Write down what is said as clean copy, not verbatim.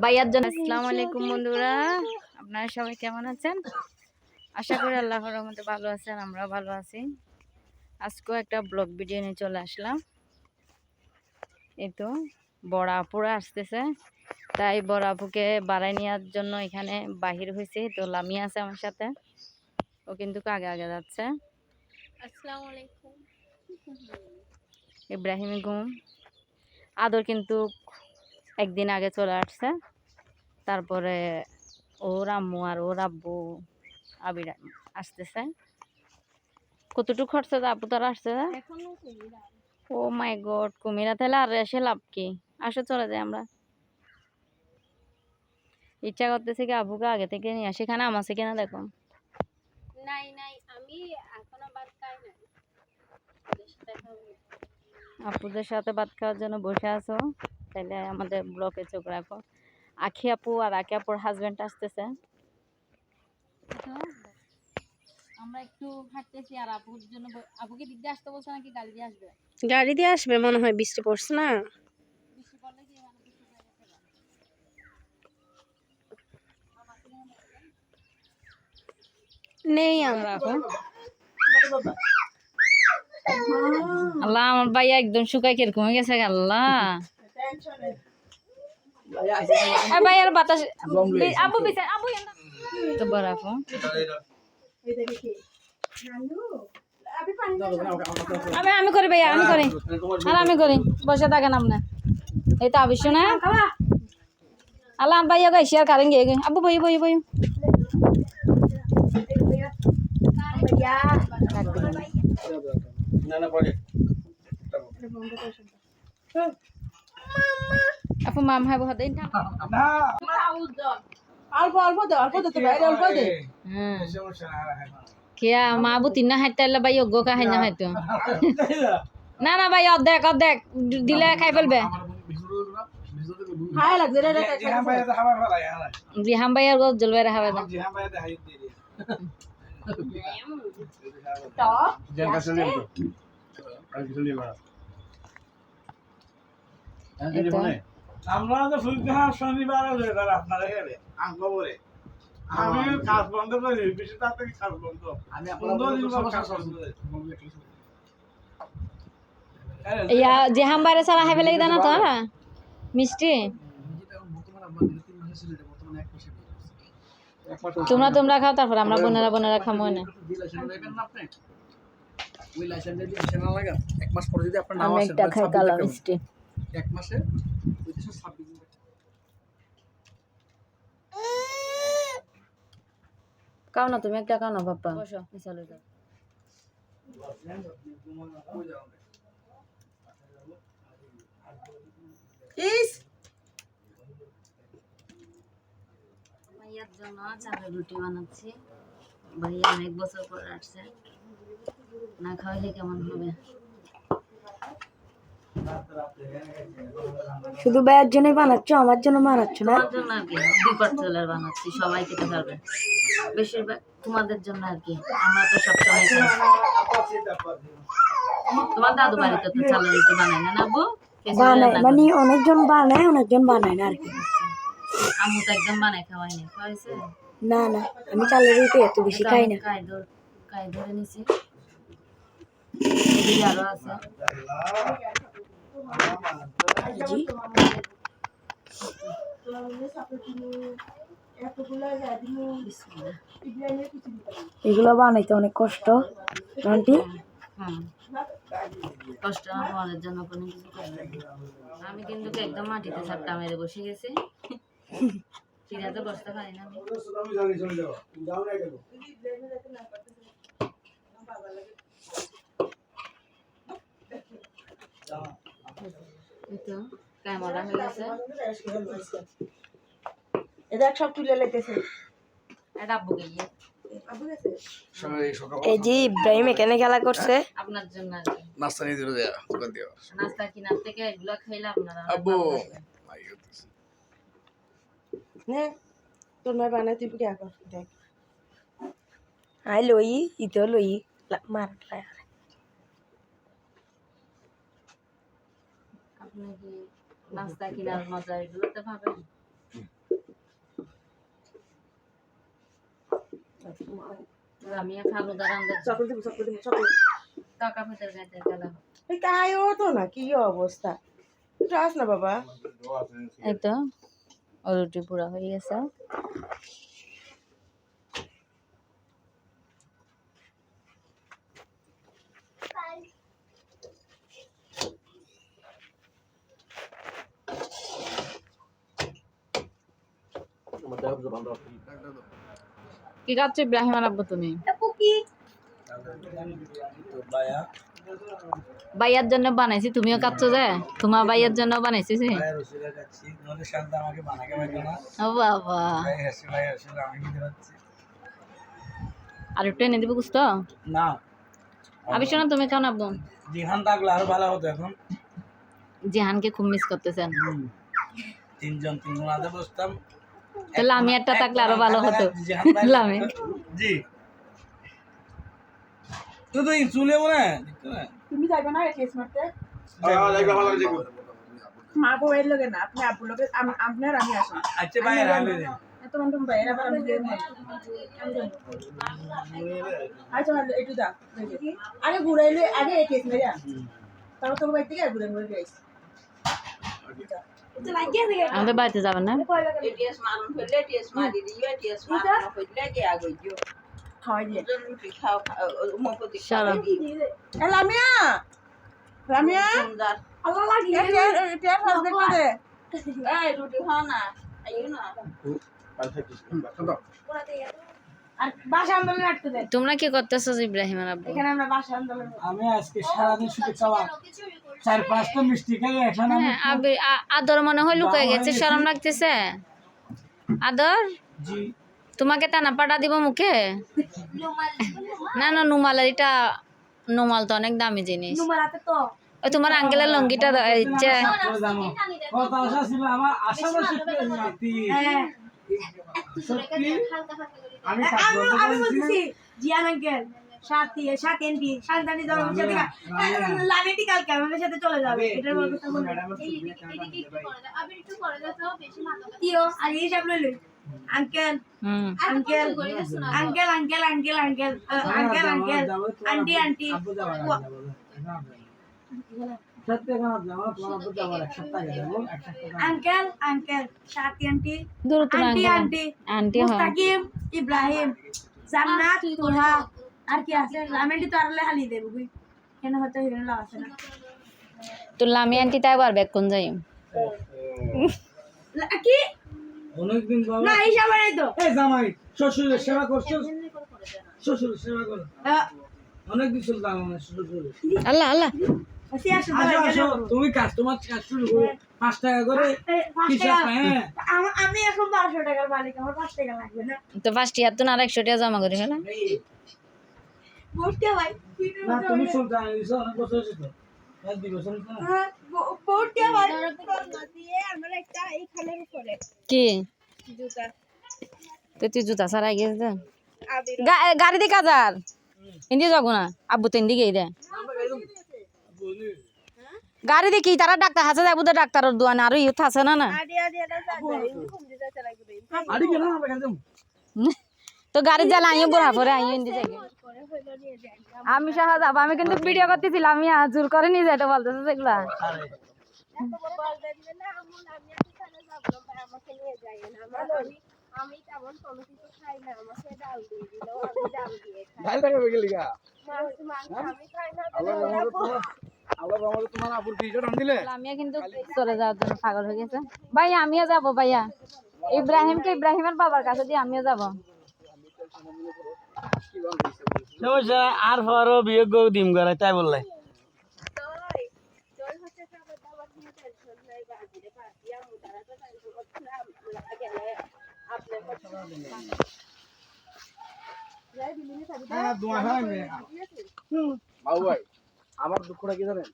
ভাইয়ার জন্য আসসালামু আলাইকুম বন্ধুরা, আপনারা সবাই কেমন আছেন? আশা করি আল্লাহর রহমতে ভালো আছেন, আমরাও ভালো আছি। আজকেও একটা ব্লগ ভিডিও নিয়ে চলে আসলাম। এই তো বড় আপুরা আসতেছে, তাই বড় আপুকে বাড়াই নেওয়ার জন্য এখানে বাহির হয়েছে। তো লামিয়া আছে আমার সাথে, ও কিন্তু আগে আগে যাচ্ছে। আসসালামু আলাইকুম। ইব্রাহিমী ঘুম, আদর কিন্তু একদিন আগে চলে আসছে। তারপরে ওর আম্মু আর ওর আব্বু আবির আসতেছে। কতটুকু খরচা আপু তারা আসছে? ও মাই গড, কুমিরা তাহলে আর এসে লাভ কি? আসো চলে যাই আমরা। ইচ্ছা করতেছে কি আবুকে আগে থেকে নিয়ে আসি, এখানে আম আছে কিনা দেখো। নাই নাই, আমি এখনো ভাত খাই নাই। আপুদের সাথে ভাত খাওয়ার জন্য বসে আছো, তাহলে আমাদের ব্লকে চোখ রাখো। আখি আপু আর আখি আপুর হাজবেন্ড আসতেছে। আমরা একটু হাঁটতেছি আর আপুর জন্য। আপুকে দিক দিয়ে আসতে বলছো নাকি গাড়ি দিয়ে আসবে? গাড়ি দিয়ে আসবে মনে হয়, বৃষ্টি পড়ছে না। বৃষ্টি পড়লে কি এখানে বৃষ্টি পড়ে গেছে? নেই আমরা এখন। আল্লাহ, আমার ভাইয়া একদম শুকাই কিরকম হয়ে গেছে। আল্লাহ, ভাইয়ার বাতাস আবু বিছে আবু তো বড় আপু। আমি করি ভাইয়া, আমি করি আর আমি করি। বসে থাকেন আপনি, এই তো আবিস না। আল্লাহ ভাইয়া গাইছি আর কারেন গিয়ে আবু বই বই বই। আপু মাম হাই বহুত দিন কিয়া মা আবু তিন হাইতে ভাই অজ্ঞ কা হাই না হয়তো। না না ভাই অর্ধেক অর্ধেক দিলে খাই ফেলবে। রিহাম ভাই আর জলবাই খাবে না। আমরা তো শনিবার আপনারা আমি কাজ বন্ধ করি, বেশি তাড়াতাড়ি কাজ বন্ধ। ইয়া জেহাম বাইরে সারা খাই ফেলে না তো মিষ্টি। তোমরা তোমরা খাও, তারপর আমরা বোনেরা বোনেরা খামো না। আমি একটা খাই কালা মিষ্টি। এক মাসে খাও না, তুমি একটা খাও না বাপ্পা। বসো চলে যাও। ভাইয়ার জন্য চালের রুটি বানাচ্ছি। ভাইয়া অনেক বছর পরে আসছে, না খাওয়াইলে কেমন হবে? শুধু ভাইয়ের জন্যই বানাচ্ছ, আমার জন্য বানাচ্ছ না? তোমার জন্য আর কি, দুই পাট চালের বানাচ্ছি, সবাই খেতে পারবে। বেশিরভাগ তোমাদের জন্য আর কি, আমরা তো সবসময় খাই। তোমার দাদু বাড়িতে তো চালের রুটি বানায় না আব্বু? বানায় মানে অনেকজন বানায়, অনেকজন বানায় না আর কি। আম্মু তো একদম বানায় খাওয়াইনি, খাওয়াইছে? না না, আমি চালের রুটি এত বেশি খাই না। কাই ধরে নিছি, এদিকে আরো আছে। জি এগুলো বানাইতে অনেক কষ্ট আন্টি। কষ্ট আমাদের জন্য কোনো কিছু করবে। আমি কিন্তু একদম মাটিতে সাপটা মেরে বসে গেছি, চিরাতে বসতে পারি না আমি। ক্যামেরা হয়ে গেছে, এটা সব তুলে লেগেছে। এটা আব্বু গিয়ে এই যে ইব্রাহিম এখানে খেলা করছে আপনার জন্য নাস্তা নিয়ে দিল দেয়া দোকান দিয়ে নাস্তা কিনার থেকে এগুলো খাইলে আপনারা আব্বু নে তোর মা বানাই তুই কি কর দেখ। আই লই ইতো লই মার আপনি কি নাস্তা কিনার মজা এগুলো তো পাবেন। লামিয়া ফালুদা রান্দা চকলেট দিব চকলেট। টাকা ভিতর গাইতে গেল। এই কায়ও তো না, কি অবস্থা। একটু আস না বাবা। এই তো রুটি পুরা হয়ে গেছে। কি খাচ্ছ ইব্রাহিম আব্বু তুমি? ভাইয়ার জন্য বানাইছি, তুমিও খাচ্ছ যে? তোমার ভাইয়ার জন্য বানাইছি যে? ও বাবা, আর একটু এনে দিব বুঝতো না আবি শোনা, তুমি খাও না আব্বু? জিহান থাকলে আরো ভালো হতো। এখন জিহানকে খুব মিস করতেছেন। তিনজন আগে বসতাম, তো লামিয়ারটা থাকলে আরো ভালো হতো। লামি জি তো তো চুলে বলে তুমি যাইবে না কেস মারতে? মা বউ এর লগে না, আপনি আব্বুর লগে আপনার আমি আসি। আচ্ছা ভাই রাখলে তোমার তুমি বাইরে আবার আমি যাই না। আচ্ছা একটু দাও। আগে ঘুরাইলে আগে কেস মেরে তারপর তোমার বাড়ি থেকে ঘুরে ঘুরে যাইস। আমাদের বাড়িতে যাবেন না? লামিয়া লামিয়া তোমরা কি করতেছো ইব্রাহিম আর আব্বু? আমি আজকে সারাদিন শুধু চাওয়া 4-5টা মিষ্টি খাই। এখন আমি হ্যাঁ, আদর মনে হয় লুকায় গেছে, শরম লাগতেছে। আদর জি তোমাকে টানা পাটা দিব মুখে? না না, নুমালের এটা, নুমাল তো অনেক দামি জিনিস। ওই তোমার আঙ্কেলের লঙ্গিটা ইচ্ছে। কথা আশা ছিল আমার আশাবাসী নাতি সত্যি আমি আমি বলতেছি জিয়ান আঙ্কেল সাথী সাথী সান্তানি ধর্মের সাথে লামিটি কালকে আমাদের সাথে চলে যাবে। এটার বড় কথা বলে তিও আর এই সব লইলে uncle uncle uncle uncle uncle uncle uncle uncle aunty aunty uncle uncle সাথী আন্টি দূর তো আন্টি আন্টি আন্টি হয়। মুস্তাকিম ইব্রাহিম জান্নাত তোহা আর কি আছে? লামেন্টি তো আরলে হালি দেব বুই কেন হতে হিরো লাগাছে না তো লামি আন্টি তাই বার ব্যাক কোন যাই কি অনেকদিন বাবা না হিসাব নাই তো। এই জামাই শ্বশুরের সেবা করছো, শ্বশুরের সেবা করো। অনেকদিন চলতাম আমার শ্বশুরের। আল্লাহ আল্লাহ আসি আসো আসো আসো, তুমি কাস্টমার কাজ শুরু করো। 5 টাকা করে হিসাব। হ্যাঁ আমি এখন 1200 টাকার মালিক, আমার 5 টাকা লাগবে না। তো ফার্স্ট ইয়ার তো আর 100 টাকা জমা করি হলো। বসতে ভাই না তুমি সুলতান দিছো, অনেক বছর হয়েছে তো। 1-2 বছর হয়েছে না? বসতে ভাই দিয়ে আমরা একটা এইখানের উপরে কি জুতা তো তুই জুতা ছাড়াই গেছে গাড়ি দিয়ে কাজার হিন্দি যাবো না আব্বু তো হিন্দি গেই দে গাড়ি দেখি তারা ডাক্তার হাসে যাবো তো ডাক্তারের দোয়ানে আর ইউথ আছে না না আড়ি কেন আমরা কাজম তো গাড়ি জ্বালা আইও বুড়া পরে আইও হিন্দি যাই আমি সহ যাবো, আমি কিন্তু ভিডিও করতেছিলাম, আমি জোর করে নিয়ে যাইতে বলতেছে সেগুলা। ডাল টাকা বেগে লিগা আল্লাহর রহমতে তোমার আপুর ভিডিও টান দিলে। আমিও কিন্তু চলে যাওয়ার জন্য পাগল হয়ে গেছে। ভাই আমিও যাবো ভাইয়া, ইব্রাহিমকে ইব্রাহিমের বাবার কাছে দিয়ে আমিও যাবো। আর পরও বিয়োগ দিম করে তাই বললে বাবু ভাই, আমার দুঃখটা কি জানেন?